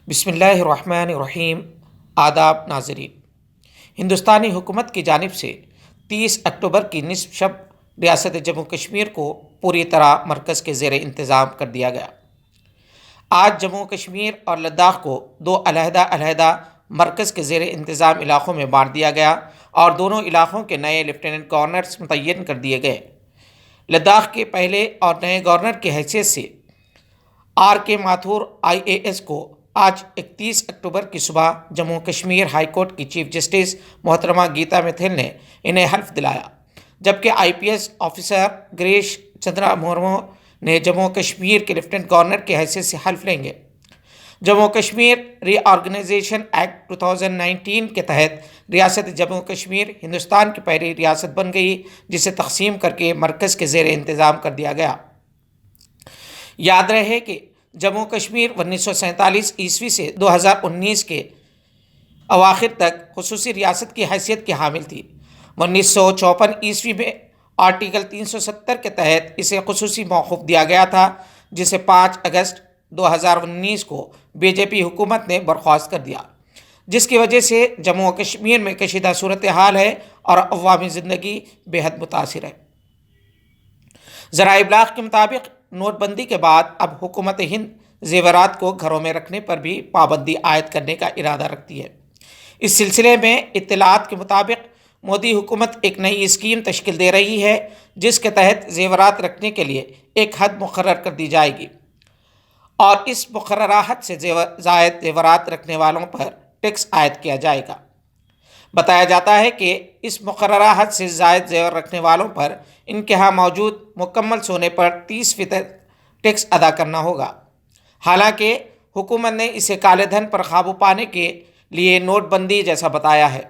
بسم اللہ الرحمن الرحیم۔ آداب ناظرین، ہندوستانی حکومت کی جانب سے 30 اکتوبر کی نصف شب ریاست جموں کشمیر کو پوری طرح مرکز کے زیر انتظام کر دیا گیا۔ آج جموں کشمیر اور لداخ کو دو علیحدہ مرکز کے زیر انتظام علاقوں میں بانٹ دیا گیا اور دونوں علاقوں کے نئے لیفٹیننٹ گورنرز متعین کر دیے گئے۔ لداخ کے پہلے اور نئے گورنر کی حیثیت سے آر کے ماتھور IAS کو آج 31 اکتوبر کی صبح جموں کشمیر ہائی کورٹ کی چیف جسٹس محترمہ گیتا میتھل نے انہیں حلف دلایا، جبکہ IPS officer greyish Chandra Murmu نے جموں کشمیر کے لیفٹیننٹ گورنر کی حیثیت سے حلف لیں گے۔ جموں کشمیر ری آرگنائزیشن ایکٹ 2019 کے تحت ریاست جموں کشمیر ہندوستان کی پہلی ریاست بن گئی، جسے تقسیم کر کے مرکز کے زیر انتظام کر دیا گیا۔ یاد رہے کہ جموں کشمیر 1947 عیسوی سے 2019 کے اواخر تک خصوصی ریاست کی حیثیت کی حامل تھی۔ 1954 عیسوی میں آرٹیکل 370 کے تحت اسے خصوصی موقف دیا گیا تھا، جسے 5 اگست 2019 کو BJP حکومت نے برخاست کر دیا، جس کی وجہ سے جموں و کشمیر میں کشیدہ صورتحال ہے اور عوامی زندگی بے حد متاثر ہے۔ ذرائع ابلاغ کے مطابق نوٹ بندی کے بعد اب حکومت ہند زیورات کو گھروں میں رکھنے پر بھی پابندی عائد کرنے کا ارادہ رکھتی ہے۔ اس سلسلے میں اطلاعات کے مطابق مودی حکومت ایک نئی اسکیم تشکیل دے رہی ہے، جس کے تحت زیورات رکھنے کے لیے ایک حد مقرر کر دی جائے گی اور اس مقررہ حد سے زائد زیورات رکھنے والوں پر ٹیکس عائد کیا جائے گا۔ بتایا جاتا ہے کہ اس مقررہ حد سے زائد زیور رکھنے والوں پر ان کے ہاں موجود مکمل سونے پر 30% ٹیکس ادا کرنا ہوگا۔ حالانکہ حکومت نے اسے کالے دھن پر قابو پانے کے لیے نوٹ بندی جیسا بتایا ہے۔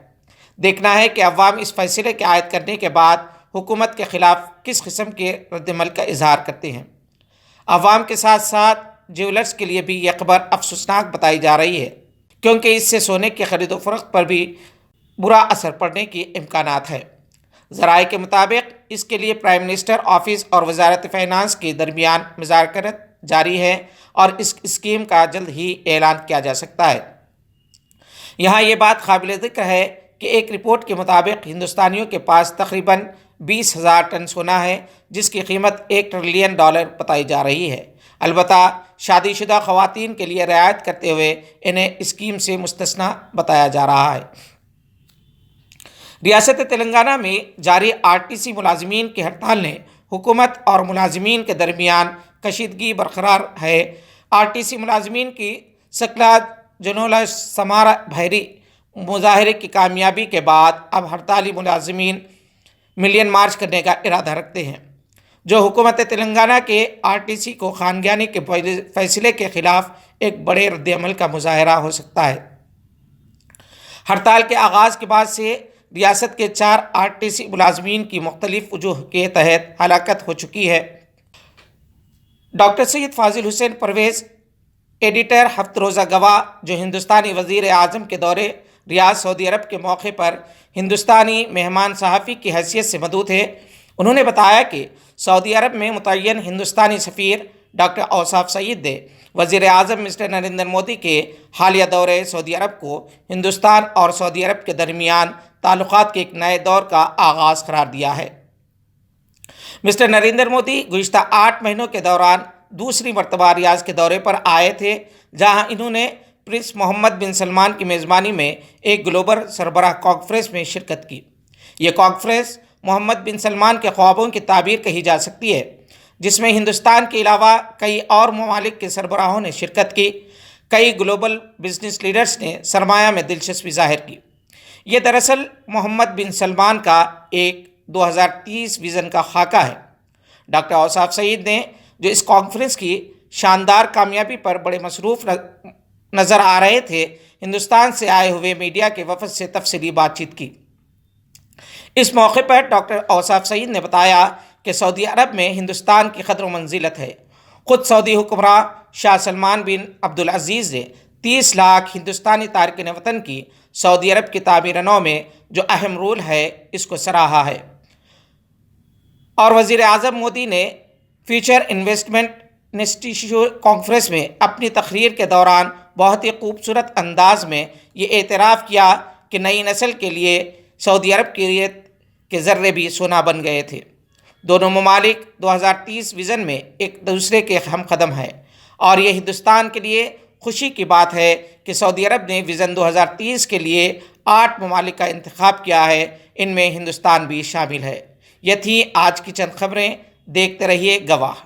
دیکھنا ہے کہ عوام اس فیصلے کے عائد کرنے کے بعد حکومت کے خلاف کس قسم کے رد عمل کا اظہار کرتے ہیں۔ عوام کے ساتھ ساتھ جیولرز کے لیے بھی یہ خبر افسوسناک بتائی جا رہی ہے، کیونکہ اس سے سونے کی خرید و فروخت پر بھی برا اثر پڑنے کے امکانات ہیں۔ ذرائع کے مطابق اس کے لیے پرائم منسٹر آفس اور وزارت فائنانس کے درمیان مذاکرات جاری ہے اور اس اسکیم کا جلد ہی اعلان کیا جا سکتا ہے۔ یہاں یہ بات قابل ذکر ہے کہ ایک رپورٹ کے مطابق ہندوستانیوں کے پاس تقریباً 20,000 ٹن سونا ہے، جس کی قیمت $1 ٹریلین بتائی جا رہی ہے۔ البتہ شادی شدہ خواتین کے لیے رعایت کرتے ہوئے انہیں اسکیم سے مستثنیٰ بتایا جا رہا ہے۔ ریاست تلنگانہ میں جاری RTC ملازمین کی ہڑتال نے حکومت اور ملازمین کے درمیان کشیدگی برقرار ہے۔ RTC ملازمین کی سکلا جنولا سمارا بھیری مظاہرے کی کامیابی کے بعد اب ہڑتالی ملازمین ملین مارچ کرنے کا ارادہ رکھتے ہیں، جو حکومت تلنگانہ کے RTC کو خانگیانی کے فیصلے کے خلاف ایک بڑے رد عمل کا مظاہرہ ہو سکتا ہے۔ ہڑتال کے آغاز کے بعد سے ریاست کے 4 RTC ملازمین کی مختلف وجوہ کے تحت ہلاکت ہو چکی ہے۔ ڈاکٹر سید فاضل حسین پرویز، ایڈیٹر ہفت روزہ گواہ، جو ہندوستانی وزیر اعظم کے دورے ریاض سعودی عرب کے موقع پر ہندوستانی مہمان صحافی کی حیثیت سے مدعو تھے، انہوں نے بتایا کہ سعودی عرب میں متعین ہندوستانی سفیر ڈاکٹر اوصاف سعید نے وزیر اعظم مسٹر نریندر مودی کے حالیہ دورے سعودی عرب کو ہندوستان اور سعودی عرب کے درمیان تعلقات کے ایک نئے دور کا آغاز قرار دیا ہے۔ مسٹر نریندر مودی گزشتہ 8 مہینوں کے دوران دوسری مرتبہ ریاض کے دورے پر آئے تھے، جہاں انہوں نے پرنس محمد بن سلمان کی میزبانی میں ایک گلوبل سربراہ کانفرنس میں شرکت کی۔ یہ کانفرنس محمد بن سلمان کے خوابوں کی تعبیر کہی جا سکتی ہے، جس میں ہندوستان کے علاوہ کئی اور ممالک کے سربراہوں نے شرکت کی۔ کئی گلوبل بزنس لیڈرز نے سرمایہ میں دلچسپی ظاہر کی۔ یہ دراصل محمد بن سلمان کا ایک 2030 ویژن کا خاکہ ہے۔ ڈاکٹر اوصاف سعید نے، جو اس کانفرنس کی شاندار کامیابی پر بڑے مصروف نظر آ رہے تھے، ہندوستان سے آئے ہوئے میڈیا کے وفد سے تفصیلی بات چیت کی۔ اس موقع پر ڈاکٹر اوصاف سعید نے بتایا کہ سعودی عرب میں ہندوستان کی قدر و منزلت ہے۔ خود سعودی حکمراں شاہ سلمان بن عبدالعزیز نے 30 لاکھ ہندوستانی تارکین وطن کی سعودی عرب کی تعمیر نو میں جو اہم رول ہے، اس کو سراہا ہے، اور وزیر اعظم مودی نے فیوچر انویسٹمنٹ انسٹیٹیوٹ کانفرنس میں اپنی تقریر کے دوران بہت ہی خوبصورت انداز میں یہ اعتراف کیا کہ نئی نسل کے لیے سعودی عرب کی ریت کے ذرے بھی سونا بن گئے تھے۔ دونوں ممالک 2030 ویژن میں ایک دوسرے کے ہم قدم ہیں، اور یہ ہندوستان کے لیے خوشی کی بات ہے کہ سعودی عرب نے ویژن 2030 کے لیے 8 ممالک کا انتخاب کیا ہے، ان میں ہندوستان بھی شامل ہے۔ یہ تھیں آج کی چند خبریں، دیکھتے رہیے گواہ۔